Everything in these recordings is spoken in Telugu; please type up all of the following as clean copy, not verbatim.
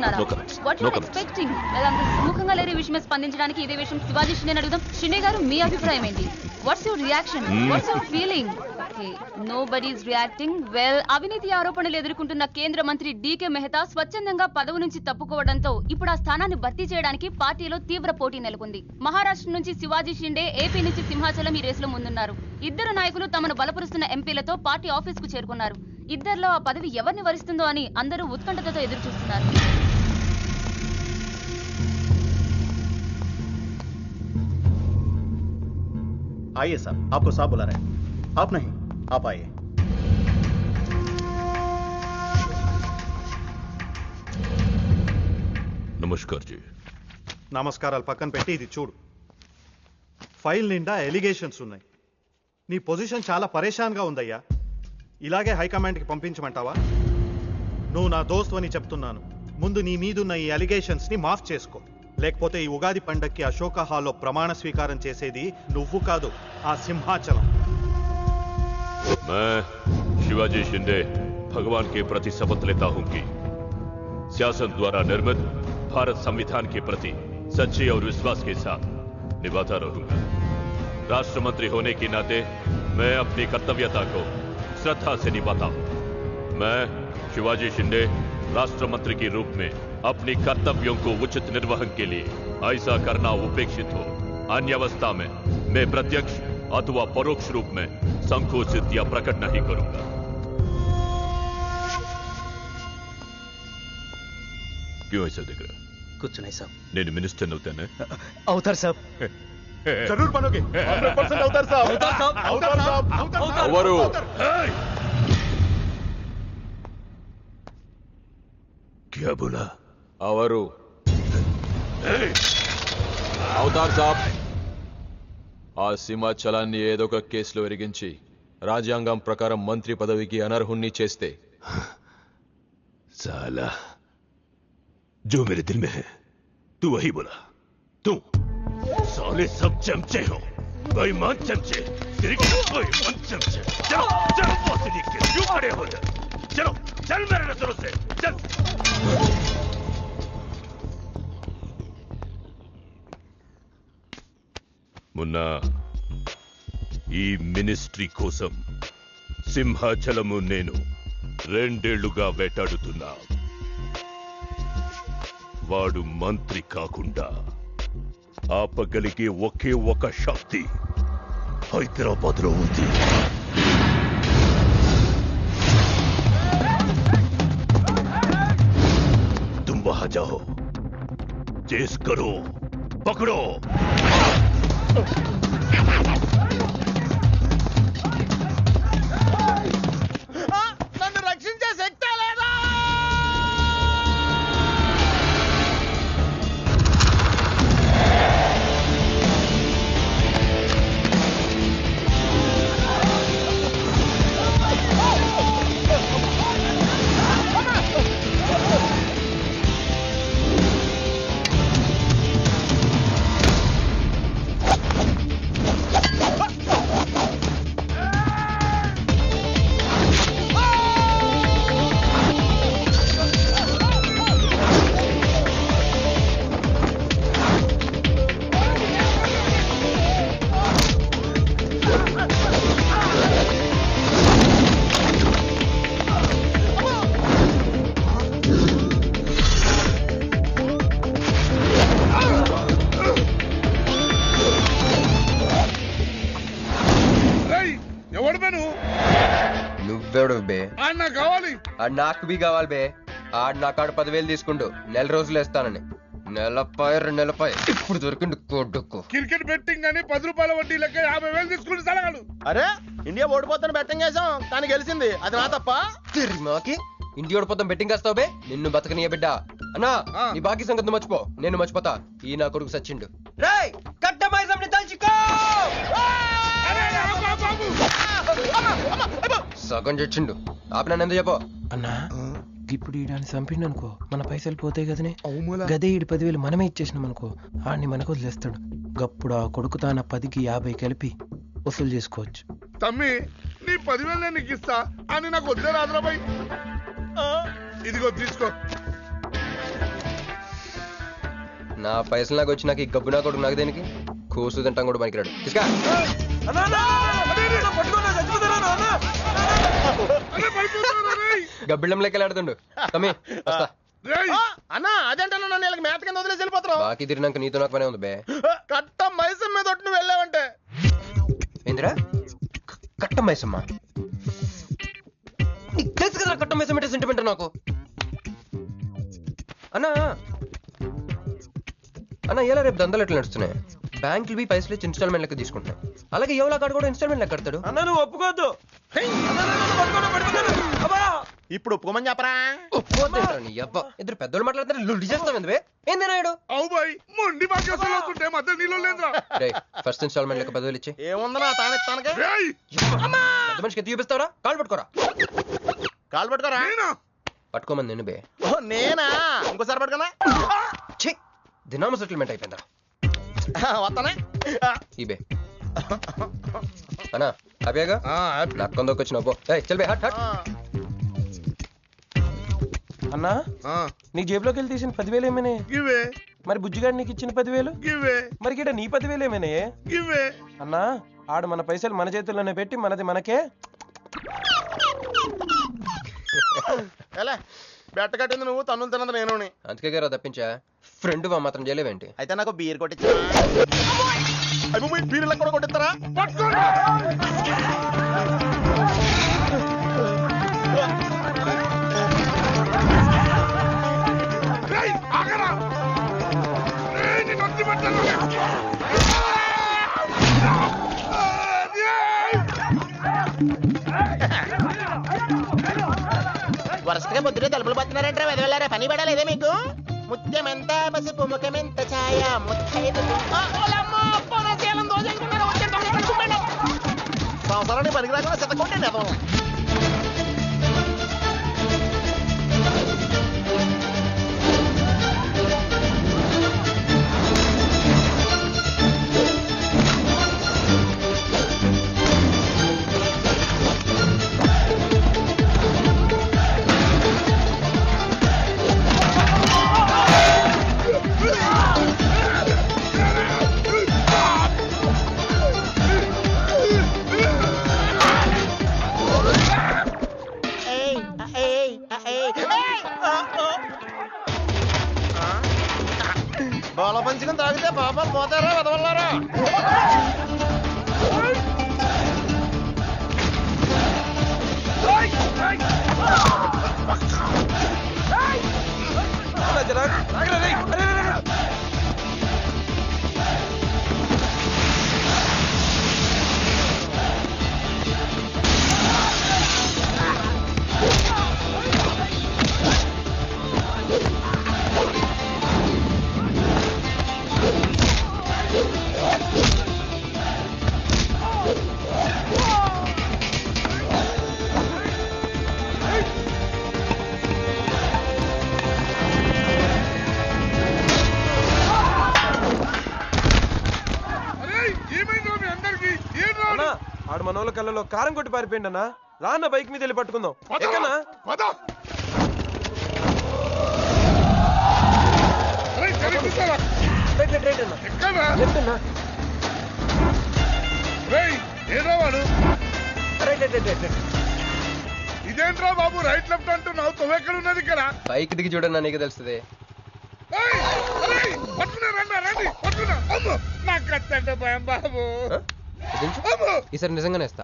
చేస్తున్నారా? What you expecting? అంత సుముఖంగా లేని విషయమే స్పందించడానికి ఇదే విషయం శివాజీ షిండే అడుగుదాం. షిండే గారు, మీ అభిప్రాయం ఏంటి? What's your reaction? What's your feeling? Nobody is reacting. Well, అవినీతి ఆరోపణలు ఎదుర్కొంటున్న కేంద్ర మంత్రి డీకే మెహతా స్వచ్ఛందంగా పదవి నుంచి తప్పుకోవడంతో ఇప్పుడు ఆ స్థానాన్ని భర్తీ చేయడానికి పార్టీలో తీవ్ర పోటీ నెలకొంది. మహారాష్ట్ర నుంచి శివాజీ షిండే, ఏపీ నుంచి సింహాచలం ఈ రేసులో ముందున్నారు. ఇద్దరు నాయకులు తమను బలపరుస్తున్న ఎంపీలతో పార్టీ ఆఫీస్ కు చేరుకున్నారు. ఇద్దరిలో ఆ పదవి ఎవరిని వరిస్తుందో అని అందరూ ఉత్కంఠతతో ఎదురు చూస్తున్నారు. आइए साहब, आपको साहब बुला रहे हैं. आप नहीं, आप आइए. నమస్కార్ జీ. నమస్కారాలు పక్కన పెట్టి ఇది చూడు. ఫైల్ నిండా ఎలిగేషన్స్ ఉన్నాయి. నీ పొజిషన్ చాలా పరేషాన్గా ఉందయ్యా. ఇలాగే హైకమాండ్కి పంపించమంటావా? నువ్వు నా దోస్తు అని చెప్తున్నాను. ముందు నీ మీదున్న ఈ అలిగేషన్స్ని మాఫ్ చేసుకో. లేకపోతే ఈ ఉగాది పండక్కి అశోక హాల్లో ప్రమాణ స్వీకారం చేసేది నువ్వు కాదు, ఆ సింహాచలం. मैं शिवाजी शिंदे भगवान के प्रति शपथ लेता हूं कि शासन द्वारा निर्मित भारत संविधान के प्रति सच्चे और विश्वास के साथ निभाता रहूंगा. राष्ट्र मंत्री होने के नाते मैं अपनी कर्तव्यता को श्रद्धा से निभाता हूं. मैं शिवाजी शिंदे राष्ट्र मंत्री के रूप में अपनी कर्तव्यों को उचित निर्वहन के लिए ऐसा करना उपेक्षित हो अन्य अवस्था में मैं प्रत्यक्ष अथवा परोक्ष रूप में संकोचित या प्रकट नहीं करूंगा. क्यों ऐसा दिख रहा? कुछ नहीं साहब. నేను మినిస్టర్ అవుతానే? అవుతారు సాబ్. जरूर बनोगे. 100% అవుతారు సాబ్. అవుతారు సాబ్. ఎవరు? क्या बोला? అవరు అవుతారు సాబ్. ఆ సింహాచలాన్ని ఏదో ఒక కేసులో ఎరిగించి రాజ్యాంగం ప్రకారం మంత్రి పదవికి అనర్హుణ్ణి చేస్తే साला जो मेरे दिल में है तू वही बोला. तू साले सब चमचे हो, बेईमान चमचे, बेईमान चमचे. चलो चलो बॉस लिख के क्यों खड़े हो जाए? चलो चल मेरे नजरों से चल. मुन्ना, ఈ మినిస్ట్రీ కోసం సింహాచలము నేను 2 ఏళ్లుగా వేటాడుతున్నా. వాడు మంత్రి కాకుండా ఆపగలిగే ఒకే ఒక శక్తి హైదరాబాద్ లో ఉంది. तुम वहां जाओ, चेस करो, पकड़ो. నన్ను రక్షించే శక్తి లేదా? నువ్వెవడు బే? నాకు బి కావాలి బే. ఆడు నా కాడు 10,000 తీసుకుండు, 1 రోజులు వేస్తానని. 2 ఇప్పుడు దొరికిండు కొడుకు. క్రికెట్ బెట్టింగ్ అని 10 రూపాయల వడ్డీ లెక్క 50,000 తీసుకుంటూ సలగాడు. అరే, ఇండియా ఓడిపోతాను బెట్టింగ్ వేసాం, కానీ గెలిచింది. అది నా తప్ప? మాకి ఇండియా ఓడిపోతాం బెట్టింగ్ వేస్తావు బే? నిన్ను బతకనియ బిడ్డ. అన్నా, నీ బాకీ సంగతి మర్చిపో, నేను మర్చిపోతా. ఈ నా కొడుకు సచ్చిండు. రేయ్, కట్టమైజంని తలుచుకో. సగం చచ్చిండు. ఆపినా ఎంత చెప్పో అన్నా. ఇప్పుడు ఈడాన్ని చంపిండు అనుకో, మన పైసలు పోతాయి కదనే. గదే ఈడు 10,000 మనమే ఇచ్చేసినాం అనుకో, ఆడిని మనకు వదిలేస్తాడు. గప్పుడు ఆ కొడుకు తాన 10కి 50 కలిపి వసూలు చేసుకోవచ్చు. తమ్మి, నీ 10,000 నేను నీకు ఇస్తా అని నాకు వద్దే రాదురాబాయ్. ఇదిగో తీసుకో. నా పైసలు నాకు వచ్చి నాకు ఈ గబ్బు నా కొడుకు నాకు దేనికి కూసు తింటాం కూడా పనికిరాడు తీసుకా గబ్బిళ్ళం లెక్కలు ఆడుతుండు తమ్మి వస్తా అన్నా అదేంటన్నా నన్ను వీళ్ళకి మేత కింద వదిలేసి వెళ్ళిపోతారు. బాకీ తిరిగినాక నీతో నాకు పనే ఉంది బే. కట్ట మైసం మీద ఒట్టు నువ్వు వెళ్ళావంటే ఏందిరా కట్ట మైసమ్మ నీకు తెలుసు కదా కట్ట మైసం అంటే సెంటిమెంట్ నాకు. అన్నా అన్న ఎలా రేపు దందలు ఎట్లా నడుస్తున్నాయి? బ్యాంకులు బి పైసలు ఇచ్చి ఇన్స్టాల్మెంట్ లెక్క తీసుకుంటాయి. అలాగే ఎవలా కాడు కూడా ఇన్స్టాల్మెంట్ లెక్క కడతాడు. అన్న నువ్వు ఒప్పుకోవద్దు. ఇప్పుడు ఒప్పుకోమని చెప్పరా? ఒప్పుకోద్దేంట్రా నీ అబ్బా ఇద్దరు పెద్దోళ్ళు మాట్లాడుతారు లుడి చేస్తావు ఎందువే ఏంది నాయుడు? అవు బాయ్ మొండి బాకేసాలు వస్తుంటే మధ్య నీళ్ళు లేదురా. ఫస్ట్ ఇన్స్టాల్మెంట్ లెక్క 10,000 ఇచ్చి ఏముందనా తానెత్తానగా పెద్ద మనిషికి ఎత్తి చూపిస్తావరా? కాళ్ళు పట్టుకోరా. కాలు పట్టుకోరా. పట్టుకోమని నేను బే. ఓ నేనా? ఇంకోసారి పట్టుకున్నా ఛీ దినామ సెటిల్మెంట్ అయిపోయిందా? వస్తానే ఈ బే అన్నా హ్యాపీగా నాకు కొందొక్క వచ్చిన పో. చల్ బే హట్ హట్. అన్నా నీ జేబులోకి వెళ్ళి తీసిన 10,000 ఏమైనా? గివే మరి బుజ్జిగాడు నీకు ఇచ్చిన 10,000? గివే మరి గిట నీ 10,000 ఏమైనా? గివే అన్నా ఆడు మన పైసలు మన చేతుల్లోనే పెట్టి మనది మనకే. ఎలా బెట్ట కట్టింది నువ్వు, తన్నులు తిన్నది నేను. అందుకే గారు తప్పించా ఫ్రెండ్ వా మాత్రం చేయలేవేంటి? అయితే నాకు బీర్ కొట్టించా. బీర్లకు కూడా కొట్టిస్తారా? వరుసగా పొద్దునే తలుపులు పడుతున్నారంటే వెదవెళ్ళారా? పని పడలేదే మీకు? ముత్యమెంత పసుపు ముఖమెంత ఛాయ సంవత్సరానికి పనికి రాకుండా చెత్తకొట్టండి అదో. బాల పంచకం తాగితే పాపాలు పోతారా వెదవల్లారా? ఆడు మన వాళ్ళ కళ్ళలో కారం కొట్టి పారిపోయింది అన్న. రాన్న బైక్ మీద వెళ్ళి పట్టుకుందాం. ఎక్కనా ఏదో వాడు ఇదేంట్రా బాబు రైట్ లెఫ్ట్ అంటున్నావు? తొవ్వెక్కడ ఉన్నది ఇక్కడ? బైక్ దిగి చూడన్నా నీకు తెలుస్తుంది. బాబు ఈసారి నిజంగానే ఇస్తా.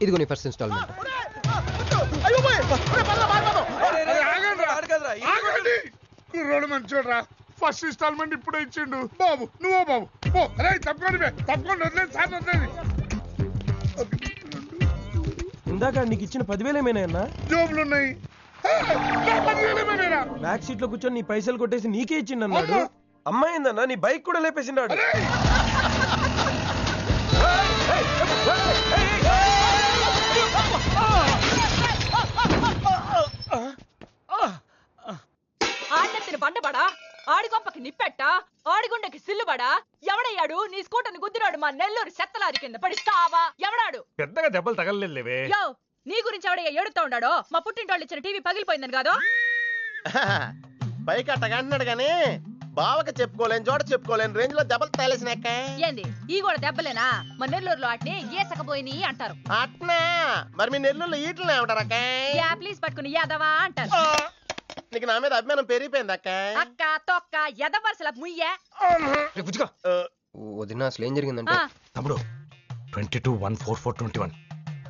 ఇదిగో నీ ఫస్ట్ ఇన్స్టాల్మెంట్. కుర్రోడు మంచోడ్రా. ఫస్ట్ ఇన్స్టాల్మెంట్ ఇప్పుడే ఇచ్చిండు బాబు. నువ్వు బాబు అరే తప్పకుండా తప్పకుండా వదిలేదు సార్ వదిలేదు. ఇందాక నీకు ఇచ్చిన 10,000 ఏమైనా అన్నా? జోబులు ఉన్నాయి. బ్యాక్ సీట్ లో కూర్చొని నీ పైసలు కొట్టేసి నీకే ఇచ్చిండు అన్నాడు. అమ్మాయిందన్నా నీ బైక్ కూడా లేపేసిండాడు. ఆడెత్తిన బండబడా, ఆడి గొప్పకి నిప్పెట్టా, ఆడిగుండకి సిల్లుబడా. ఎవడయ్యాడు నీ స్కూటర్ని గుద్దినాడు? మా నెల్లూరు చెత్తలారి కింద పడిస్తావా? ఎవడాడు? పెద్దగా దెబ్బలు తగలలేవే. యో నీ గురించి ఎవడయ్యా ఏడుతా ఉన్నాడో? మా పుట్టింటోళ్ళు ఇచ్చిన టీవీ పగిలిపోయిందని కాదు? పైకి అట్టగా అంటున్నాడు కానీ బావకి చెప్పుకోలేని చోట చెప్పుకోలేని రేంజ్ లో దెబ్బలు తేలేసినాక. ఏంది ఈ కూడా దెబ్బలేనా? మన నెల్లూరులో వాటిని గీసకపోయినాయి అంటారు. అట్నా? మరి మీ నెల్లూరులో ఈటలు ఏమంటారక్క? ప్లీజ్ పట్టుకుని ఎదవా అంటారు. నీకు నా మీద అభిమానం పెరిగిపోయింది అక్క. అక్క తొక్క ఎదవరసల ముయ్య. వదిన అసలు ఏం జరిగిందంటే తమ్ముడు 22-1-4-4-21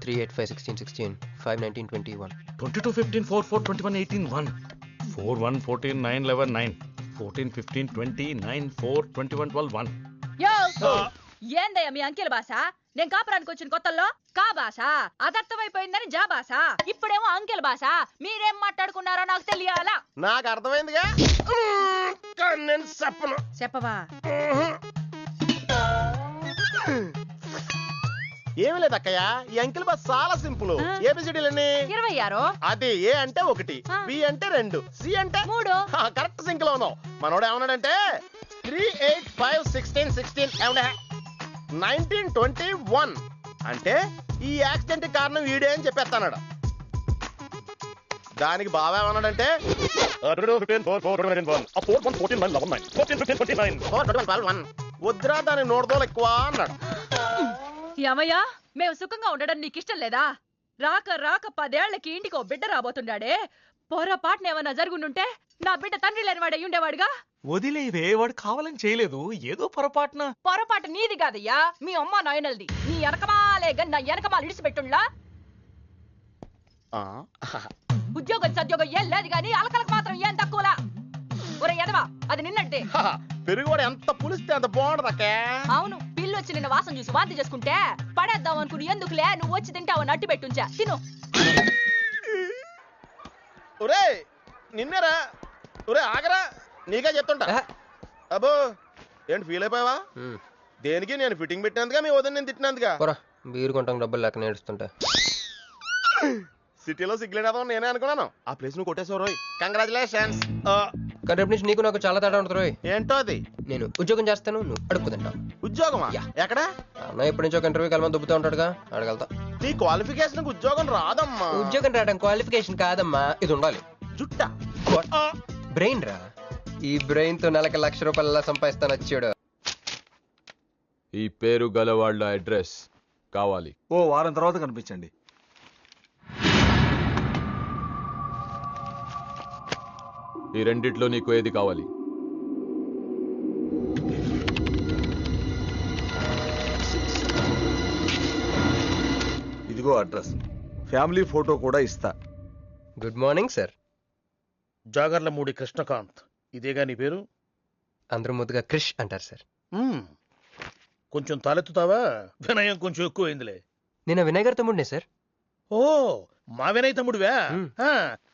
3-8-5-16-16 5-19-21 22-15-4-4-21-18-1 4-1-14-9-11-9 14-15-20-9-4-21-12-1 యో ఏందయ్యా మీ అంకెల భాష? నేను కాపురానికి వచ్చిన కొత్తల్లో కా భాష అదర్థమైపోయిందని జా భాష. ఇప్పుడేమో అంకెల భాష. మీరేం మాట్లాడుకున్నారో నాకు తెలియాలా? నాకు అర్థమైందిగా. నేను చెప్పను. చెప్పవా? ఏమి లేదు అక్కయ్య, ఈ అంకిల్ బస్ చాలా సింపుల్. ఏబిసిడీలన్నీ 26. అది ఏ అంటే 1, బి అంటే 2, సి అంటే 3. కరెక్ట్ సింక్ లో ఉన్నావు. మనోడు ఏమన్నాడంటే 3-8-5-16-16 ఏమన్నా 19-21 అంటే ఈ యాక్సిడెంట్ కారణం వీడే అని చెప్పేస్తాడు. దానికి బాబా ఏమన్నాడంటే 14-15-14-11-9 వద్దురా దాని 100 దోలు ఎక్కువ అన్నాడు. ఏమయ్యా మేము సుఖంగా ఉండడం నీకు ఇష్టం లేదా? రాక రాక 10 ఏళ్లకి ఇంటికి ఓ బిడ్డ రాబోతున్నాడే. పొరపాటున ఏమన్నా జరుగుండుంటే నా బిడ్డ తండ్రి లేని వాడు అయ్యుండేవాడుగా. వదిలేవే, వాడు కావాలని చేయలేదు, ఏదో పొరపాటున. పొరపాటు నీది కాదయ్యా, మీ అమ్మ నాయనల్ది. నీ వెనకమాలే నా వెనకమాలు ఇడిచిపెట్టుండ్లా. ఉద్యోగం సద్యోగం ఏం లేదు గాని అలకలకు మాత్రం ఏం తక్కువలా. ఒరే ఎదవా, అది నిన్నంటే పెరుగు కూడా ఎంత పులిస్తే అంత బాగుంటది అక్క. అవును, పిల్లు వచ్చి నిన్న వాసన చూసి వాంతి చేసుకుంటే పడేద్దాం అనుకుని ఎందుకులే నువ్వు వచ్చి తింటావు నట్టు పెట్టుంచా. తిను. ఒరే నిన్నేరా. ఒరే ఆగరా, నీకే చెప్తుంటా. అబ్బో ఏంటి ఫీల్ అయిపోయావా? దేనికి? నేను ఫిట్టింగ్ పెట్టినందుగా, మీ వదిన నేను తిట్టినందుగా. బీరు కొంటాం డబ్బులు లేక నేడుస్తుంటా. సిటీలో సిగ్గులేదా నేనే అనుకున్నాను. ఆ ప్లేస్ నువ్వు కొట్టేసావు రోయ్. కంగ్రాచులేషన్స్. కానీ రేపు నుంచి నీకు నాకు చాలా తేడా ఉంటుంది రోయ్. ఏంటో అది? నేను ఉద్యోగం చేస్తాను, నువ్వు అడుక్కు తింటావు. ఉద్యోగమా? ఎక్కడ? అన్న ఎప్పటి నుంచో ఒక ఇంటర్వ్యూకి వెళ్ళమని దుబ్బుతూ ఉంటాడుగా, అడగలుగుతా. నీ క్వాలిఫికేషన్ ఉద్యోగం రాదమ్మా. ఉద్యోగం రావడం క్వాలిఫికేషన్ కాదమ్మా, ఇది ఉండాలి. జుట్టా? బ్రెయిన్ రా. ఈ బ్రెయిన్ తో నెలకి ₹1,00,000 సంపాదిస్తాను వచ్చాడు. ఈ పేరు గల వాళ్ళ అడ్రస్ కావాలి. ఓ వారం తర్వాత కనిపించండి. ఈ రెండిట్లో నీకు ఏది కావాలి? ఇదిగో అడ్రస్, ఫ్యామిలీ ఫోటో కూడా ఇస్తా. Good morning sir. Jagarlamudi Krishnakanth, ఇదేగా నీ పేరు? అందరూ ముద్దుగా క్రిష్ అంటారు సార్. కొంచెం తలెత్తుతావా? వినయం కొంచెం ఎక్కువైందిలే. నేను వినయ్ గారి తమ్ముడినే సార్. ఓ మా వినయ్ తమ్ముడివా?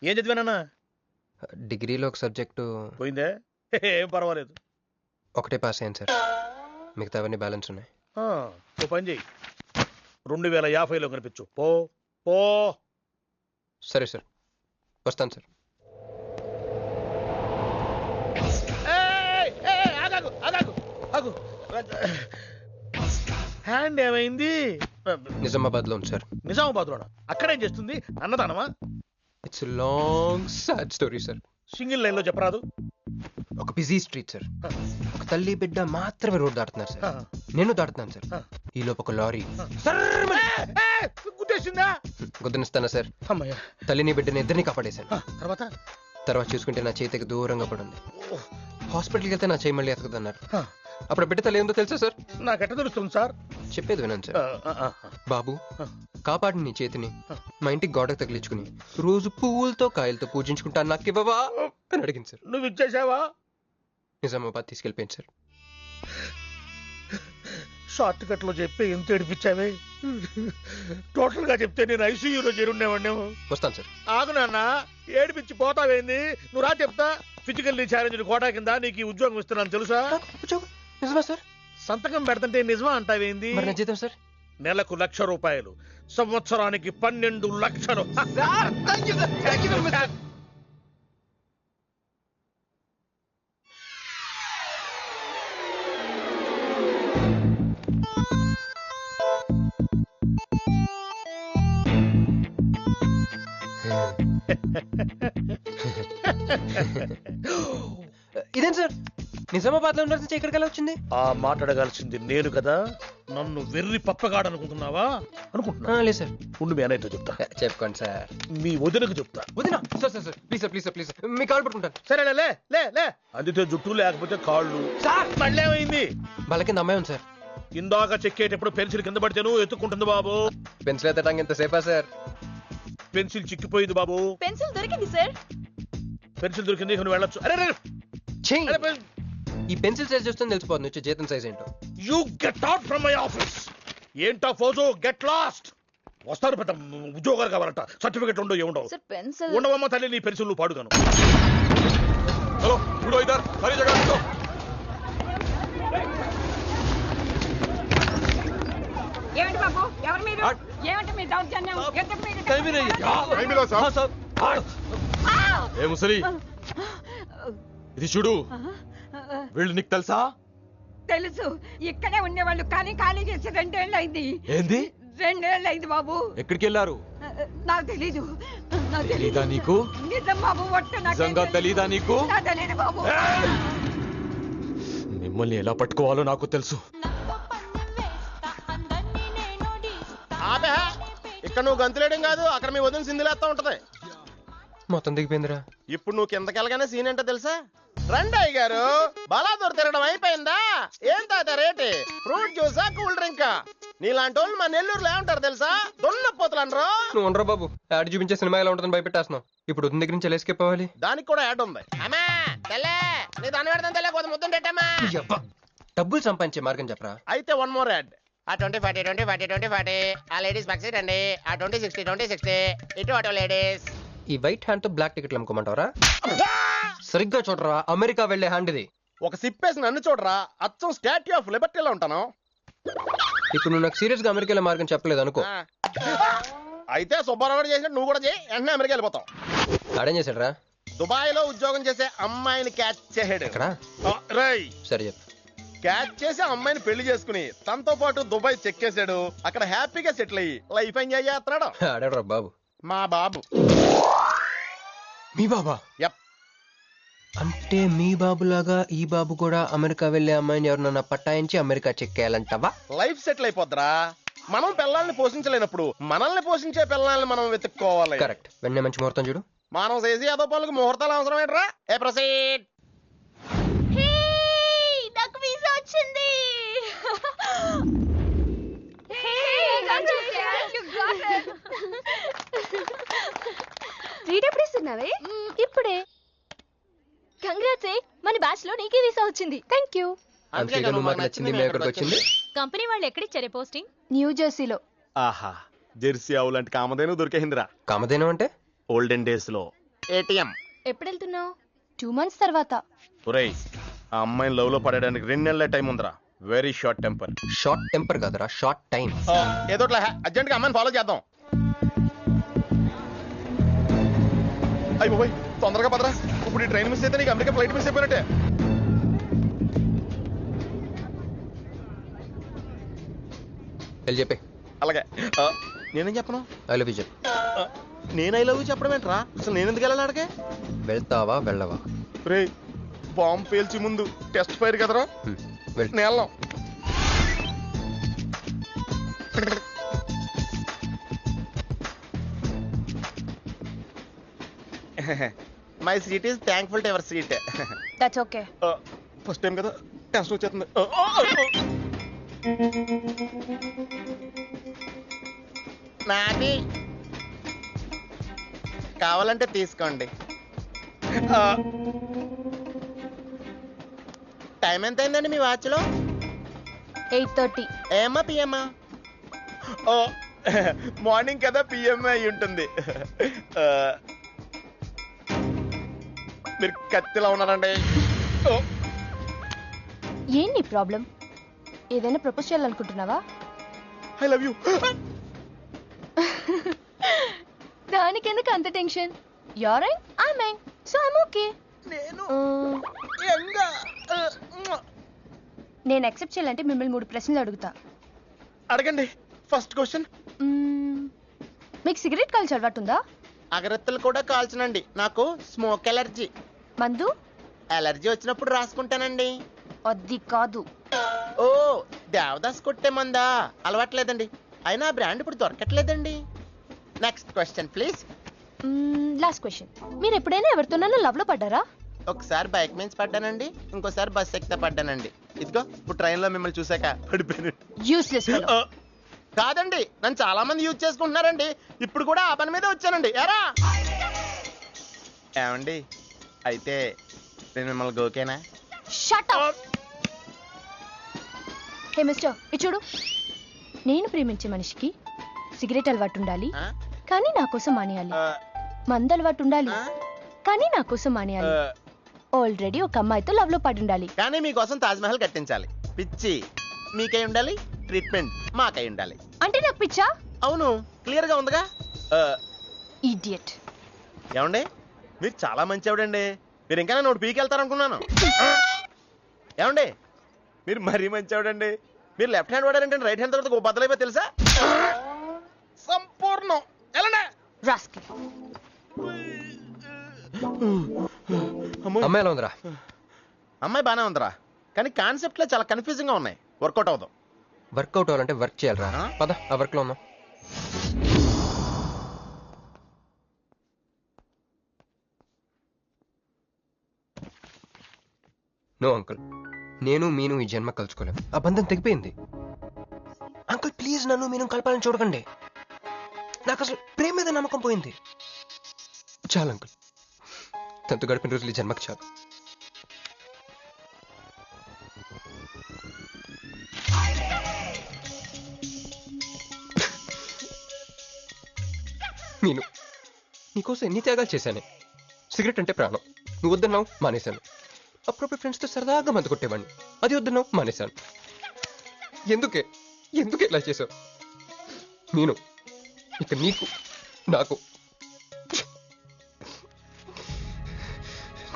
ఏం చదివానా? డిగ్రీలో ఒక సబ్జెక్టు పోయిందే. ఏం పర్వాలేదు, ఒకటే పాస్ అయ్యాను సార్. మిగతావన్నీ బ్యాలెన్స్ ఉన్నాయి. ఓ పని చెయ్యి, 2050లో కనిపించు. పో పో. సరే సార్, వస్తాను సార్. హ్యాండ్ ఏమైంది? నిజామాబాద్ లో ఉంది సార్. నిజామాబాద్ లోనా? అక్కడేం చేస్తుంది? అన్నదానమా? It's long sad story sir. Single line లో చెప్పరాదు? ఒక బిజీ స్ట్రీట్ సార్. ఒక తల్లి బిడ్డ మాత్రమే రోడ్ దాటుతున్నారు సార్. నేను దాటుతున్నాను సార్. ఈ లోపు ఒక లారీ గుద్దేసిందా? గుద్దనిస్తానా సార్? తల్లిని బిడ్డని ఇద్దరిని కాపాడేశాను. తర్వాత చూసుకుంటే నా చేతికి దూరంగా పడింది. హాస్పిటల్కి వెళ్తే నా చేయి మళ్ళీ ఎతకదన్నారు. అప్పుడు బిడ్డ తల్లి ఏందో తెలుసా సార్? నాకెట్ట తెలుస్తుంది సార్? చెప్పేది వినండి సార్. బాబు కాపాడి నీ చేతిని మా ఇంటికి గోడకు తగిలించుకుని రోజు పువ్వులతో కాయలతో పూజించుకుంటాను, నాకు ఇవ్వవా అని అడిగింది సార్. నువ్వు ఇచ్చేసావా? నిజామాబాద్ తీసుకెళ్ళిపోయింది సార్. షార్ట్ కట్ లో చెప్పి ఎంత ఏడిపించావే. టోటల్ గా చెప్తే నేను ఐసీయూలో చేరుండేవాడిని. వస్తాను సార్. ఆగు నాన్న, ఏడిపించి పోతావేంది? నువ్వు రా చెప్తా. ఫిజికల్లీ ఛాలెంజ్ కోటా కింద నీకు ఉద్యోగం ఇస్తున్నాను తెలుసా? నిజమా సార్? సంతకం పెడతంటే నిజమా అంటావేంది? మరి నా జీతం సార్? నెలకు ₹1,00,000, సంవత్సరానికి 12 లక్షలు. ఇదేం సార్? నిజామాబాద్ లో ఉండాల్సి ఇక్కడికి ఎలా వచ్చింది? ఆ మాట్లాడగాల్సింది నేను కదా, నన్ను వెర్రి పప్పగాడనుకుంటున్నావా? అనుకుంటున్నా లేదు సార్. ఉండు మీ అన్నయ్యతో చెప్తా. చెప్పుకోండి సార్. మీ వదినకు చెప్తా. వదినా sir sir sir please sir please sir please me call పట్టుకుంటాను. సరే లే లే లే అందితే జుట్టు లేకపోతే కాళ్ళు. సార్ మళ్ళీ ఏమైంది? వాళ్ళ కింద అమ్మాయి ఉంది సార్. ఇందాక చెక్కేటప్పుడు పెన్సిల్ కింద పడితేను ఎత్తుకుంటుంది బాబు. పెన్సిల్ ఎత్తడానికి ఎంతసేపా సార్? పెన్సిల్ చిక్కిపోయింది బాబు. పెన్సిల్ దొరికింది సార్. పెన్సిల్ దొరికింది, నువ్వు వెళ్ళొచ్చు. అరే ఈ పెన్సిల్ సైజ్ చూస్తే తెలిసిపోతుంది వచ్చే జీతం సైజ్ ఏంటో. You get out from my office. ఏంటా ఫోజో, గెట్ లాస్ట్. వస్తారు పెద్ద ఉద్యోగాలు కావాలంట, సర్టిఫికెట్ ఉండవు ఏముండవు. సార్ పెన్సిల్ ఉండవమ్మ తల్లి, నీ పెన్సిల్ నువ్వు పాడుగాను. హలో చూడో ఇద్దరు సరి జగ. ఏమిటి బాబు, ఎవరు మీరు? ఏమిటి మీ దౌర్జన్యం? ఏ ముసలి, ఇది చూడు. వీళ్ళు నీకు తెలుసా? తెలుసు, ఇక్కడే ఉండేవాళ్ళు కానీ ఖాళీ చేసి 2 ఏళ్ళు అయింది. ఏంది? 2 ఏళ్ళు అయింది బాబు. ఎక్కడికి వెళ్ళారు? నాకు తెలీదు. తెలీదా నీకు? నిజం బాబు, ఒట్టు నిజంగా తెలీదా నీకు? తెలీదు బాబు. మిమ్మల్ని ఎలా పట్టుకోవాలో నాకు తెలుసు. ఆపే, ఇక్కడ నువ్వు గంతులేయడం కాదు, అక్కడ మీ వదిన సింధులేస్తా ఉంటది. మొత్తం దిగిపోయిందిరా. ఇప్పుడు నువ్వు కిందకెళ్ళగానే సీన్ ఏంటో తెలుసా? రండయ్య గారు, బలాదూర్ తిరగడం అయిపోయిందా? ఏం తాత రేటు? ఫ్రూట్ జ్యూసా, కూల్ డ్రింకా? నీలాంటి వాళ్ళు మా నెల్లూరులో ఏమంటారు తెలుసా? దొన్నపోతులు అనరు. నువ్వు ఉండరా బాబు, యాడ్ చూపించే సినిమా ఎలా ఉంటుందని భయపెట్టేస్తున్నావు. ఇప్పుడు వదిన దగ్గర నుంచి ఎస్కేప్ అవ్వాలి. దానికి కూడా యాడ్ ఉంది. అమ్మా తెల్లే, నీ దాన్ని పెడతాను తెల్లే, కొంత ముద్దుంటేటమ్మా. డబ్బులు సంపాదించే మార్గం చెప్పరా. అయితే 1 more యాడ్. ఆ 20-40 20-40 20-40 ఆ లేడీస్ బ్యాక్ సైడ్ అండి. ఆ 20-60 20-60 ఇటు అటు లేడీస్. ఈ వైట్ హ్యాండ్ తో బ్లాక్ టికెట్లు అమ్ముకోమంటావరా? సరిగ్గా చూడరా, అమెరికా వెళ్లే హ్యాండ్ ఇది. ఒక సిప్పేసి నన్ను చూడరా, అచ్చం స్టాట్యూ ఆఫ్ లిబర్టీలో ఉంటాను. ఇప్పుడు నువ్వు నాకు సీరియస్ గా అమెరికా మార్గం చెప్పలేదు అనుకో. అయితే సుబ్బారావు చేసినట్టు నువ్వు కూడా చేయి, వెంటనే అమెరికా వెళ్ళిపోతాం. ఆడేం చేశాడు? దుబాయ్ లో ఉద్యోగం చేసే అమ్మాయిని క్యాచ్ చేసాడు. సరే చెప్పు. క్యాచ్ చేసి అమ్మాయిని పెళ్లి చేసుకుని తనతో పాటు దుబాయ్ చెక్కేశాడు. అక్కడ హ్యాపీగా సెటిల్ అయ్యి లైఫ్ ఎంజాయ్ చేస్తున్నాడు. ఆడాడు బాబు. మా బాబు. మీ బాబా? యప్. అంటే మీ బాబులాగా ఈ బాబు కూడా అమెరికా వెళ్లే అమ్మాయిని ఎవరినన్నా పట్టాయించి అమెరికా చెక్కేయాలంటావా? లైఫ్ సెటిల్ అయిపోద్దిరా. మనం పిల్లల్ని పోషించలేనప్పుడు మనల్ని పోషించే పిల్లల్ని మనం వెతుక్కోవాలి. కరెక్ట్. వెంటనే మంచి ముహూర్తం చూడు. మనం చేసి అదో పనులకు ముహూర్తాలు అవసరం ఏంట్రా? ఏ ప్రొసీడ్. నాకు వీసా వచ్చింది. ఎప్పుడిస్తున్నావే? ఇప్పుడే. కంగ్రాట్స్, మన బ్యాచ్ లో నీకే వీసా వచ్చింది. Thank you. కంపెనీ వాళ్ళు ఎక్కడిచ్చారే పోస్టింగ్? న్యూ జెర్సీలో. ఆహా, జెర్సీ ఆవు లాంటి కామధేను దొరికేసిందిరా. కామధేను అంటే? ఓల్డెన్ డేస్ లో ఏటీఎం. ఎప్పుడు వెళ్తున్నావు? 2 months తర్వాత. ఒరేయ్, ఆ అమ్మాయిని లవ్ లో పడడానికి 2 నెలల టైం ఉందిరా. Very short temper. Short temper కాదురా, షార్ట్ టైం. ఏదో అర్జెంట్ గా అమ్మాయిని ఫాలో చేద్దాం. అయ్యి బాయ్, తొందరగా పదరా. ఇప్పుడు ఈ ట్రైన్ మిస్ అయితే నీకు అమెరికా ఫ్లైట్ మిస్ అయిపోయినట్టే. వెళ్ళి చెప్పే. అలాగే. నేనేం చెప్పను? ఐ లవ్ యూ చెప్పు. నేను ఐ లవ్ యూ చెప్పడం ఏంట్రా? అసలు నేను ఎందుకు వెళ్ళాలి అడిగే? వెళ్తావా వెళ్ళవా? రే, బాంబు పేల్చి ముందు టెస్ట్ ఫైర్ కదరా. నేను వెళ్ళాం. My seat is thankful to ever seat. That's okay. First time కదా, టెస్ట్ వచ్చేస్తుంది. నాది కావాలంటే తీసుకోండి. టైం ఎంత అయిందండి మీ వాచ్లో? 8:30. ఏమా పిఎమ్మా? ఓ, మార్నింగ్ కదా, పిఎంఏ అయి ఉంటుంది. మీరు కత్తిలా ఉన్నారండి. ఏంటి ప్రాబ్లం? ఏదైనా ప్రపోజ్ చేయాలనుకుంటున్నావా? I love you. దానికి ఎందుకు అంత tension? You're young, I young, so I'm okay. నేను యాక్సెప్ట్ చేయాలంటే మిమ్మల్ని 3 ప్రశ్నలు అడుగుతా. అడగండి. ఫస్ట్ క్వశ్చన్, మీకు సిగరెట్ కాల్చి అలవాటు ఉందా? అగరత్తులు కూడా కాల్చనండి, నాకు స్మోక్ ఎలర్జీ. మందు? అలర్జీ వచ్చినప్పుడు రాసుకుంటానండి. అది కాదు. ఓ దేవదాస్ కొట్టే మందా అలవాట్లేదండి. అయినా బ్రాండ్ ఇప్పుడు దొరకట్లేదండి. Next question please. Last question. మీరు ఎప్పుడైనా ఎవరితోనైనా లవ్ లో పడ్డారా? ఒకసారి బైక్ మీద పడ్డానండి, ఇంకోసారి బస్ ఎక్కితే పడ్డానండి. ఇదిగో ఇప్పుడు ట్రైన్ లో మిమ్మల్ని చూసాక పడిపోయాను. యూస్లెస్. కాదండి, నన్ను చాలా మంది యూజ్ చేసుకుంటున్నారండి. ఇప్పుడు కూడా ఆ పని మీద వచ్చానండి. ఎరా ఏమండి, అయితే నేను మిమ్మల్ని గోకేనా? Shut up. హే మిస్టర్, ఇది చూడు. నేను ప్రేమించే మనిషికి సిగరెట్ అలవాటు ఉండాలి, కానీ నా కోసం మానేయాలి. మందు అలవాటు ఉండాలి, కానీ నా కోసం మానేయాలి. ఆల్రెడీ ఒక అమ్మాయితో లవ్ లో పడి ఉండాలి, కానీ మీకోసం తాజ్ మహల్ కట్టించాలి. పిచ్చి మీకై ఉండాలి, ట్రీట్మెంట్ మాకై ఉండాలి. అంటే నాకు పిచ్చా? అవును, క్లియర్ గా ఉందిగా. ఇడియట్. ఏమండి, మీరు చాలా మంచివాడండి. మీరు ఇంకా నన్ను పీకెళ్తారనుకున్నాను. ఏమండి, మీరు మరీ మంచివాడండి. మీరు లెఫ్ట్ హ్యాండ్ వాడారంటే రైట్ హ్యాండ్ తర్వాత బద్దలైపోయి తెలుసా? సంపూర్ణం. ఎలానే అమ్మాయి ఎలా ఉందిరా? అమ్మాయి బానే ఉందిరా, కానీ కాన్సెప్ట్ లో చాలా కన్ఫ్యూజింగ్ గా ఉన్నాయి. వర్కౌట్ అవుతాం. వర్కౌట్ అవ్వాలంటే వర్క్ చేయాలరా. పద ఆ వర్క్ లో ఉన్నాం. నో అంకుల్, నేను మీను ఈ జన్మ కలుసుకోలేం. ఆ బంధం తెగిపోయింది. అంకుల్ ప్లీజ్ నన్ను మీను కలపాలని చూడకండి. నాకు అసలు ప్రేమ మీద నమ్మకం పోయింది. చాలు అంకుల్, తనతో గడిపిన రోజులు ఈ జన్మకి చాలు. నేను నీకోసం ఎన్ని త్యాగాలు చేశానే. సిగరెట్ అంటే ప్రాణం, నువ్వు వద్దన్నావు మానేశాను. అప్పుడప్పుడు ఫ్రెండ్స్తో సరదాగా మందు కొట్టేవాడిని, అది వద్దన్నావు మానేశాను. ఎందుకే ఎందుకు ఇలా చేసావు? నేను ఇక నీకు నాకు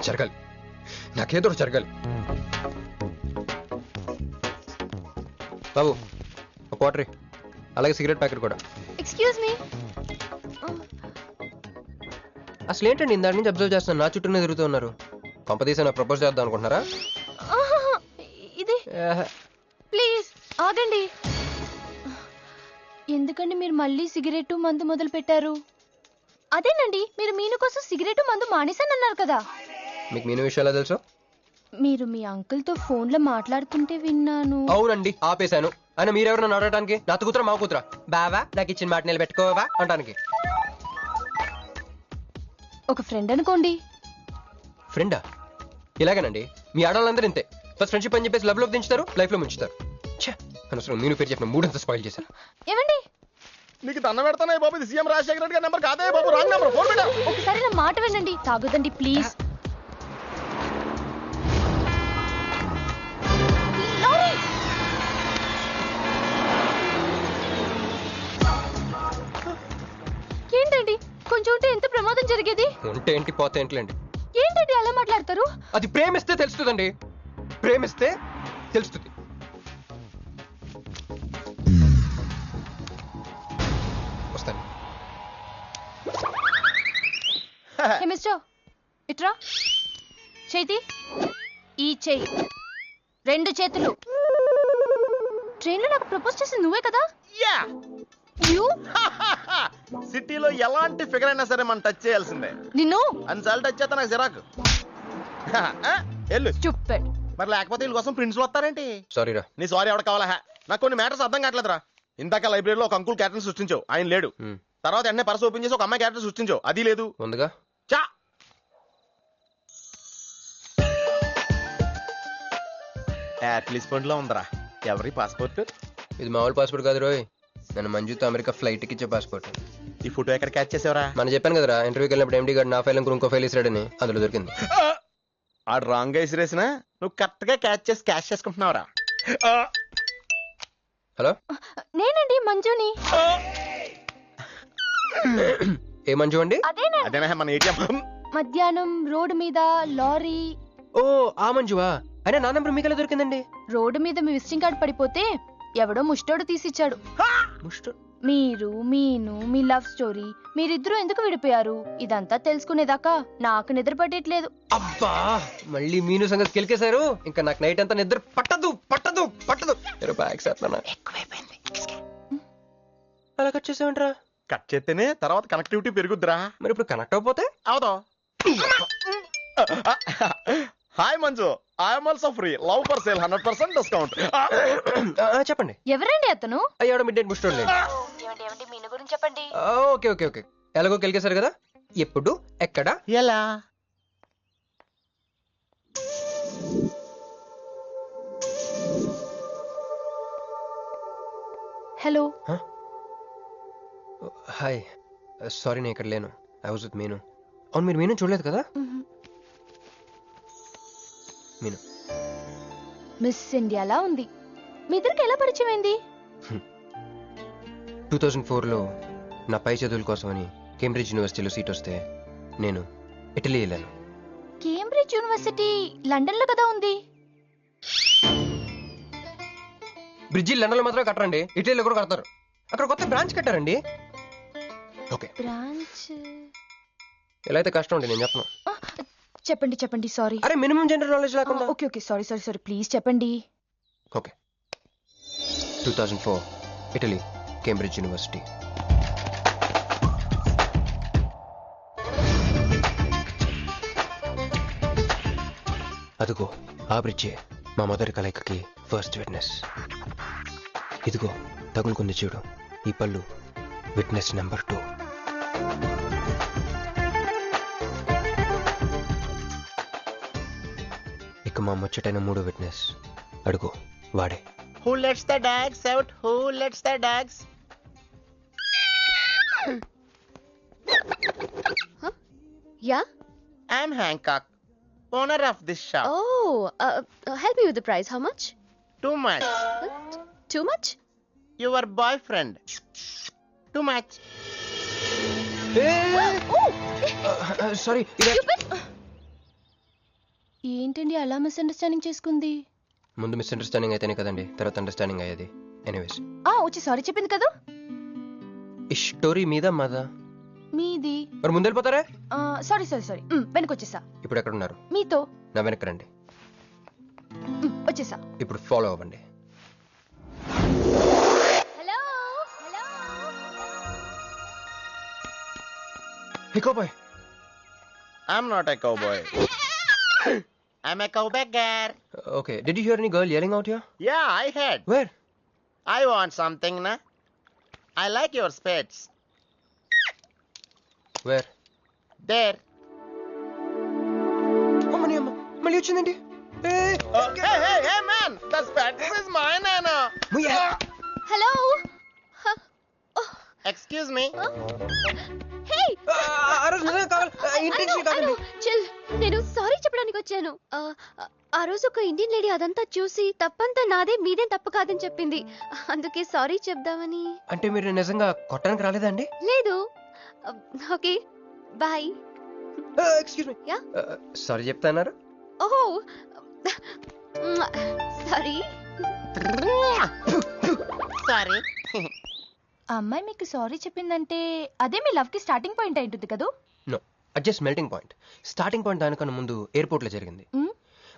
జరగాలి, నాకేదో జరగాలి. బాబు ఒక వాటర్, అలాగే సిగరెట్ ప్యాకెట్ కూడా. Excuse me. అసలు ఏంటండి ఇందాక నుంచి అబ్జర్వ్ చేస్తున్నాను, నా చుట్టూనే తిరుగుతూ ఉన్నారు. కొంపదీసా నా ప్రపోజ్ చేద్దాం అనుకుంటున్నారా? ఇది ప్లీజ్ ఆగండి. ఎందుకండి మీరు మళ్ళీ సిగరెట్ మందు మొదలు పెట్టారు? అదేనండి, మీరు మీను కోసం సిగరెట్ మందు మానేశానన్నారు కదా. మీకు మీను విషయాలు తెలుసు? మీరు మీ అంకుల్ తో ఫోన్ లో మాట్లాడుతుంటే విన్నాను. అవునండి, ఆపేశాను. అయినా మీరెవరు నన్ను అడగడానికి? నా కూతురా మా కూతురా? బావా నాకు ఇచ్చిన మాట నిలబెట్టుకోవా అంటానికి. ఒక ఫ్రెండ్ అనుకోండి. ఫ్రెండా? ఇలాగేనండి, మీ ఆడవాళ్ళందరూ ఇంతే. ఫస్ట్ ఫ్రెండ్షిప్ అని చెప్పేసి లవ్ లోకి దించుతారు, లైఫ్ లో ముంచుతారు. అనవసరం మీను పేరు చెప్పిన మూడంతా స్పాయిల్ చేశారు. ఏమండి, నీకు దండ పెడతానే బాబు, ఇది సీఎం రాజశేఖర రెడ్డి గారి నెంబర్ కాదే బాబు, రాంగ్ నెంబర్. ఫోన్ పెట్టా. ఒకసారి నా మాట వినండి. తాగొద్దండి ప్లీజ్. ఏంటండి, కొంచెం ఉంటే ఎంత ప్రమాదం జరిగేది. ఉంటే ఏంటి, పోతే ఏంటిలేండి. ఏంటండి అలా మాట్లాడతారు? అది ప్రేమిస్తే తెలుస్తుందండి, ప్రేమిస్తే తెలుస్తుంది. వస్తాను. హే మిస్టర్, ఇట్రా. చేతి ఈ చెయ్యి, రెండు చేతులు. ట్రైన్లో నాకు ప్రపోజ్ చేసింది నువ్వే కదా? యా. యు సిటీలో ఎలాంటి ఫిగర్ అయినా సరే మనం టచ్ చేయాల్సిందే. నిన్ను అన్నిసార్లు టచ్ చేస్తా నాకు చిరాకు. ఎల్లు. స్టూపిడ్. మరి లేకపోతే వీళ్ళ కోసం ప్రిన్స్ లో వస్తారేంటి? సారీ రా. నీ సారీ ఎవడ కావాలా? నాకు కొన్ని మ్యాటర్స్ అర్థం కావట్లేదురా. ఇందాక లైబ్రరీలో ఒక అంకుల్ క్యారెక్టర్ సృష్టించావు, ఆయన లేడు. తర్వాత ఎన్నే పర్స్ ఓపెన్ చేసి ఒక అమ్మాయి క్యారెక్టర్ సృష్టించావు, అది లేదు. ఉందిగా. చా యాట్లీస్ ఫండ్ లో ఉందరా. ఎవరి పాస్పోర్ట్? ఇది మామూలు పాస్పోర్ట్ కాదు రోయ్, నన్ను మంజుతో అమెరికా ఫ్లైట్ కి ఇచ్చే పాస్పోర్ట్. ఈ ఫోటో ఎక్కడ క్యాచ్ చేసావరా? మనం చెప్పాను కదరా, ఇంటర్వ్యూకి వెళ్ళినప్పుడు ఎండి గారు నా ఫైల్ ఇంకో ఫైల్ ఇస్తాడని, అందులో దొరికింది. ఆడు రాంగ్ గా ఇసిరేసినా నువ్వు కరెక్ట్ గా క్యాచ్ చేసి క్యాష్ చేసుకుంటున్నావురా. హలో, నేనండి మంజుని. ఏ మంజు అండి? అదేనా మన ఏటీఎం. మధ్యాహ్నం రోడ్డు మీద లారీ. ఓ ఆ మంజువా? అయినా నా నెంబర్ మీకు ఎలా దొరికిందండి? రోడ్డు మీద మీ విజిటింగ్ కార్డు పడిపోతే ఎవడో ముష్టోడు తీసిచ్చాడు. మీరు మీను మీ లవ్ స్టోరీ మీరిద్దరూ ఎందుకు విడిపోయారు ఇదంతా తెలుసుకునేదాకా నాకు నిద్ర పట్టట్లేదు. అబ్బా మళ్ళీ మీను సంగతి కెలికేశారు. ఇంకా నాకు నైట్ అంతా నిద్ర పట్టదు పట్టదు పట్టదు. బ్యాగ్స్ ఎక్కువైపోయింది. అలా కట్ చేసామంటరా? కట్ చేస్తేనే తర్వాత కనెక్టివిటీ పెరుగుద్దిరా. మరి ఇప్పుడు కనెక్ట్ అయిపోతే అవుదా? Hi Manju, I'm also free. Love for sale 100% discount. చెప్పండి. ఎవరండి అతను? అయ్యాడు మిడ్ నైట్ బుక్ స్టోర్ లేండి. మీను గురించి చెప్పండి. Okay okay okay. ఎలాగో కెలికేశారు కదా, ఎప్పుడు ఎక్కడ ఎలా? హలో. హాయ్, సారీ నేను ఇక్కడ లేను. ఐ వాజ్ విత్ మీను. అవును మీరు మీను చూడలేదు కదా? మీను మిస్ ఇండియాలా ఉంది. మీ ఇద్దరికి ఎలా పరిచయం అయింది? 2004లో నా పై చదువుల కోసమని కేంబ్రిడ్జ్ యూనివర్సిటీలో సీట్ వస్తే నేను ఇటలీ వెళ్ళాను. కేంబ్రిడ్జ్ యూనివర్సిటీ లండన్ లో కదా ఉంది. బ్రిడ్జి లండన్ లో మాత్రమే కట్టరండి, ఇటలీలో కూడా కడతారు. అక్కడ కొత్త బ్రాంచ్ కట్టారండి. ఓకే బ్రాంచ్ ఎలా అయితే కష్టం అండి, నేను చెప్పను. చెప్పండి చెప్పండి. సారీ. అరే మినిమం జనరల్ నాలెడ్జ్ లేకుండా. Okay okay sorry sorry sorry please చెప్పండి. Okay 2004 Italy Cambridge university. అదిగో ఆ బ్రిడ్జే మా మొదటి కలయికకి ఫస్ట్ విట్నెస్. ఇదిగో తగులుకుంది చూడు ఈ పళ్ళు, విట్నెస్ నెంబర్ 2. ఇక మా ముచ్చటైన 3 విట్నెస్ అడుగు వాడే. Who lets the dogs out? Who lets the dogs? Yeah? I'm Hancock, owner of this shop. Oh, help me with the price. How much? Too much. Too much? Your boyfriend. Too much. Sorry. ఏంటండి అలా మిస్అండర్స్టాండింగ్ చేసుకుంది? ముందు మిస్అండర్స్టాండింగ్ అయితేనే కదండి తర్వాత అండర్స్టాండింగ్ అయ్యేది. ఎనీవేస్ వచ్చి సారీ చెప్పింది కదా. ఈ స్టోరీ మీద మాదా? మీది. మరి ముందు వెళ్ళిపోతారా? సారీ సారీ సారీ వెనకొచ్చేసా. ఇప్పుడు ఎక్కడ ఉన్నారు? మీతో. నా వెనక్కి రండి. వచ్చేసా. ఇప్పుడు ఫాలో అవ్వండి. Hello hello. Hey cowboy. I'm not a cowboy. I'm a cowbagger. Okay, did you hear any girl yelling out here? Yeah, I heard. Where? I want something, na? I like your spades. Where? There. అమ్మని అమ్మ మళ్ళీ వచ్చిందండి. Hey, man! The spades is mine, Anna. Hello. Excuse me. Hey! ఆ రోజు నిజంగా కావాలి, ఇంటెన్షన్ కాదండి. చిల్. నేను సారీ చెప్పడానికి వచ్చాను. ఆ రోజు ఒక ఇండియన్ లేడీ అదంతా చూసి తప్పంతా నాదే మీదేం తప్పు కాదని చెప్పింది. అందుకే సారీ చెప్దామని. అంటే మీరు నిజంగా కొట్టడానికి రాలేదండి? లేదు. Okay bye. Excuse me. Yeah. Sorry చెప్తాన్నారు. ఓహో సారీ. Sorry. ఆ అమ్మాయి మీకు సారీ చెప్పిందంటే అదే మీ లవ్ కి స్టార్టింగ్ పాయింట్ అయి ఉంటుంది కదా? నో, అది just melting point. Starting point దానికన్నా ముందు ఎయిర్పోర్ట్ లో జరిగింది.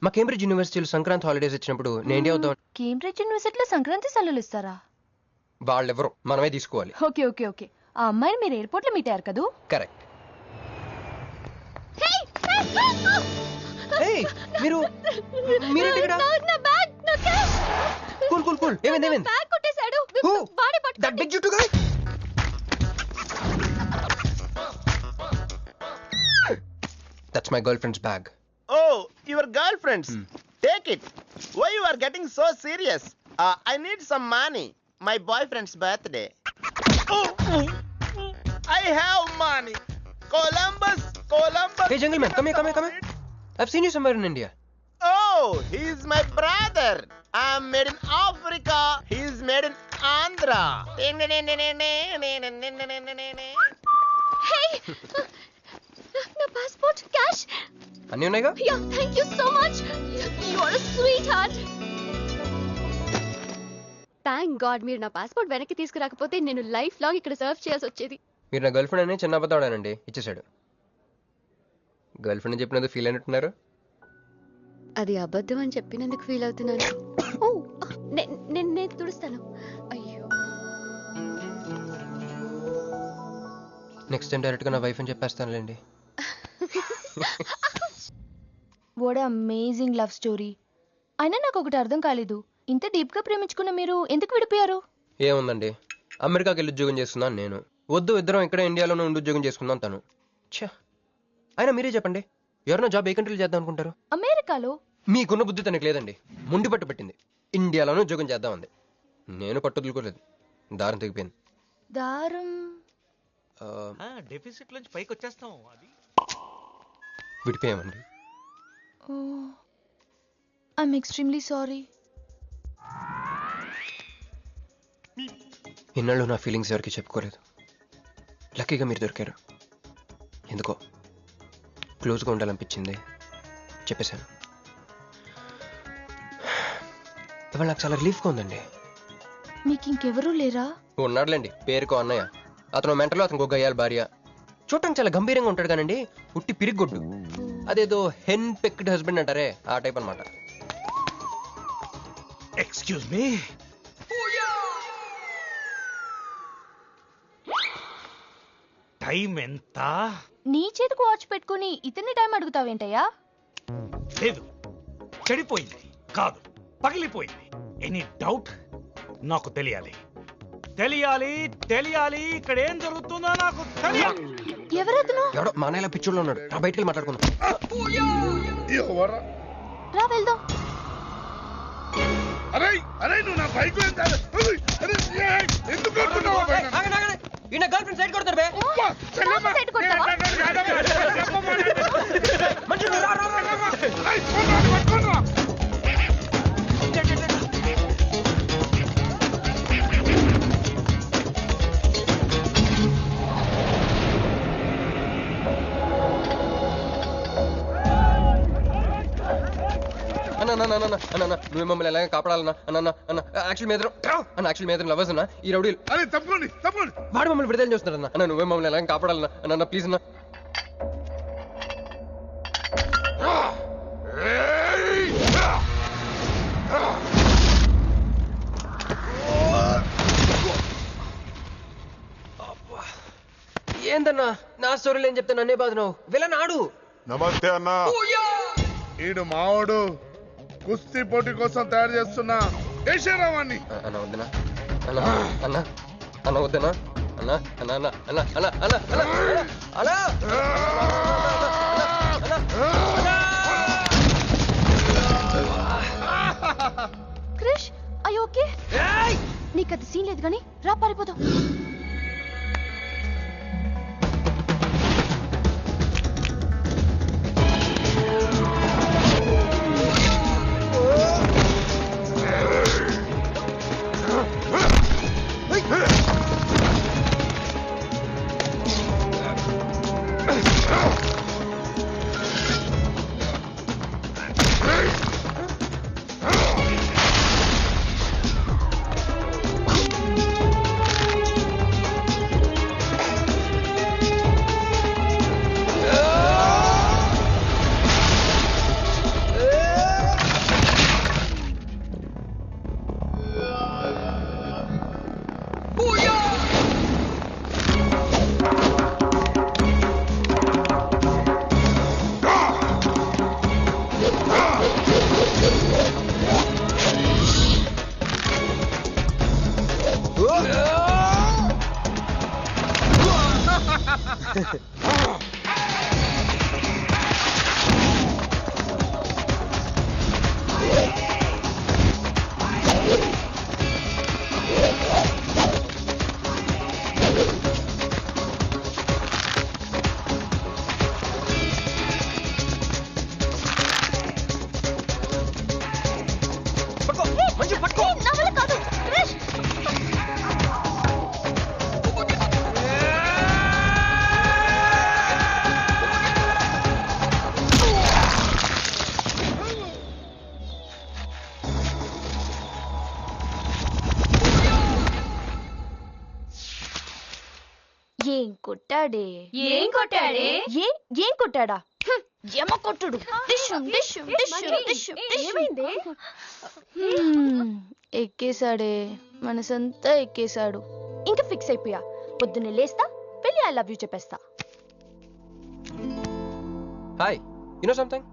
మా కేంబ్రిడ్జ్ యూనివర్సిటీలో సంక్రాంతి హాలిడేస్ వచ్చినప్పుడు నేను ఇండియా వద్దాం. కేంబ్రిడ్జ్ యూనివర్సిటీలో సంక్రాంతి సెలవులు ఇస్తారా? వాళ్ళెవరో మనమే తీసుకోవాలి. Okay okay okay. ఆ అమ్మాయిని మీరు ఎయిర్పోర్ట్ లో మీట్ అయ్యారు కదా? కరెక్ట్. మీరు మీరేంటి ఇక్కడ? నా బ్యాగ్, నా క్యాష్. Cool cool cool. ఏమైంది ఏమైంది? బ్యాగ్ కొట్టేశాడు. వాడే పట్టుకోండి. దట్ బిగ్ జుట్టు guy. That's my girlfriend's bag. Oh, your girlfriend's. Take it. Why you are getting so serious? I need some money. My boyfriend's birthday. Oh, I have money. Columbus. Hey, jungle man, come here. I've seen you somewhere in India. Oh, he's my brother. I'm made in Africa. He's made in Andhra. Hey! నా పాస్పోర్ట్, క్యాష్ అన్నీ ఉన్నాయిగా? Yeah, thank you so much. You are a sweet heart. Thank God మీరు నా పాస్పోర్ట్ వెనక్కి తీసుకురాకపోతే నేను లైఫ్ లాంగ్ ఇక్కడ సర్వ్ చేయాల్సి వచ్చేది. మీరు నా గర్ల్ ఫ్రెండ్ అని చిన్న అబద్ధాడానండి, ఇచ్చేసాడు. గర్ల్ ఫ్రెండ్ చెప్పినందుకు ఫీల్ అయినట్టున్నారు. అది అబద్ధం అని చెప్పినందుకు ఫీల్ అవుతున్నాను. ఓ నేను తుడుస్తాను. అయ్యో, నెక్స్ట్ టైం డైరెక్ట్గా నా వైఫ్ అని చెప్పేస్తానులేండి. What amazing love story. అయినా నాకు ఒకటి అర్థం కాలేదు, ఇంత డీప్గా ప్రేమించుకున్న మీరు ఎందుకు విడిపోయారు? ఏముందండి, అమెరికాకి వెళ్ళి ఉద్యోగం చేస్తున్నాను నేను. వద్దు, ఇద్దరం ఇక్కడ ఇండియాలోనే ఉండి ఉద్యోగం చేసుకుందాం తను. ఛా, అయినా మీరే చెప్పండి, ఎవరైనా జాబ్ ఏ కంట్రీలో చేద్దాం అనుకుంటారు? అమెరికాలో. మీకున్న బుద్ధి తనకి లేదండి, ముండి పట్టు పెట్టింది. ఇండియాలోనే ఉద్యోగం చేద్దామంది. నేను పట్టుదలుకోలేదు, దారం తెగిపోయింది. దారం డెఫిసిట్ నుంచి పైకి వచ్చేస్తాం. అది విడిపోయామండి. I'm extremely sorry. ఇన్నాళ్ళు నా ఫీలింగ్స్ ఎవరికి చెప్పుకోలేదు. లక్కీగా మీరు దొరికారు. ఎందుకో క్లోజ్గా ఉండాలనిపించింది, చెప్పేశాను. ఇవాళ నాకు చాలా రిలీఫ్గా ఉందండి. మీకు ఇంకెవరూ లేరా? ఉన్నాడులేండి, పేరుకో అన్నయ్య. అతను మెంటలో, అతనికి గయ్యాల భార్య. చూడటానికి చాలా గంభీరంగా ఉంటాడు కానండి, ఉట్టి పిరిగొడ్డు. అదేదో హెన్ పెక్డ్ హస్బెండ్ అంటారే, ఆ టైప్ అనమాట. ఎక్స్క్యూజ్ మీ, టైం ఎంత? నీ చేతికి వాచ్ పెట్టుకుని ఇతన్ని టైం అడుగుతావేంటయ్యా? లేదు, చెడిపోయింది కాదు, పగిలిపోయింది. Any doubt? నాకు తెలియాలి, తెలియాలి, తెలియాలి. ఇక్కడ ఏం జరుగుతుందో నాకు తెలియాలి. ఎవరతను? ఎవడో మా అన్నయ్యలా పిచ్చోళ్ళు ఉన్నాడు, రా బయటికి మాట్లాడుకుందాం. రా వెళ్దాం. అరే అరే, నువ్వు నా బైక్ ఎందుకు ఈయన గర్ల్ ఫ్రెండ్ సైడ్ కొడతారు బే. సైడ్ కొడతావా? నువ్వు మమ్మల్ని ఎలాగ కాపాడాలన్నా అన్న అన్న యాక్చువల్ మీద అన్న యాక్చువల్ మీద లవర్స్ అన్న ఈ రౌడీలు. అరే తప్పండి తప్పండి, వాడు మమ్మల్ని విడుదల చేస్తున్నాడు అన్న. అన్న నువ్వే మమ్మల్ని ఎలాగ కాపాడాలన్నా అన్న ప్లీజ్ అన్న. ఏందన్నా నా స్టోరీలు ఏం చెప్తా నన్నే బాధనావు? విలన్ ఆడు. నమస్తే అన్న. ఈడు మావాడు, కుస్తీ పోటీ కోసం తయారు చేస్తున్నా దేశరావాన్ని. అన్న వద్దనా అన్న అన్న అన్న వద్దనా అన్న అన్న అన్న అన్న అన్న అన్న అన్న క్రిష్, అయ్యో ఓకే? నీకు అది సీన్ లేదు కానీ రా పారిపోదాం. ఏం కొట్టాడే ఏం కొట్టాడే? ఏం కొట్టాడా యమ కొట్టుడు ఏమైంది ఎక్కేశాడే మనసంతా ఎక్కేశాడు ఇంకా ఫిక్స్ అయిపోయా పొద్దున్నే లేస్తా వెళ్ళి ఐ లవ్ యూ చెప్పేస్తా హాయ్ యూనో సంథింగ్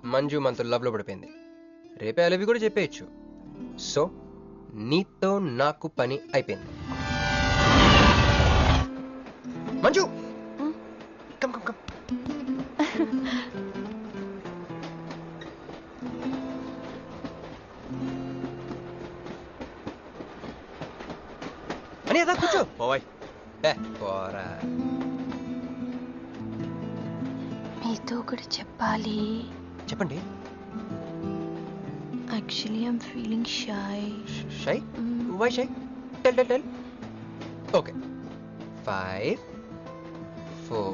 మంజు మనతో లవ్ లో పడిపోయింది రేపే ఐ లవ్ యూ కూడా చెప్పేయచ్చు సో నీతో నాకు పని అయిపోయింది మంజు కమ్ కమ్ కమ్ అని అదా కూర్చో పోవాయ్ పోరా మీతో కూడా చెప్పాలి చెప్పండి actually I'm feeling shy shy why shy tell okay 5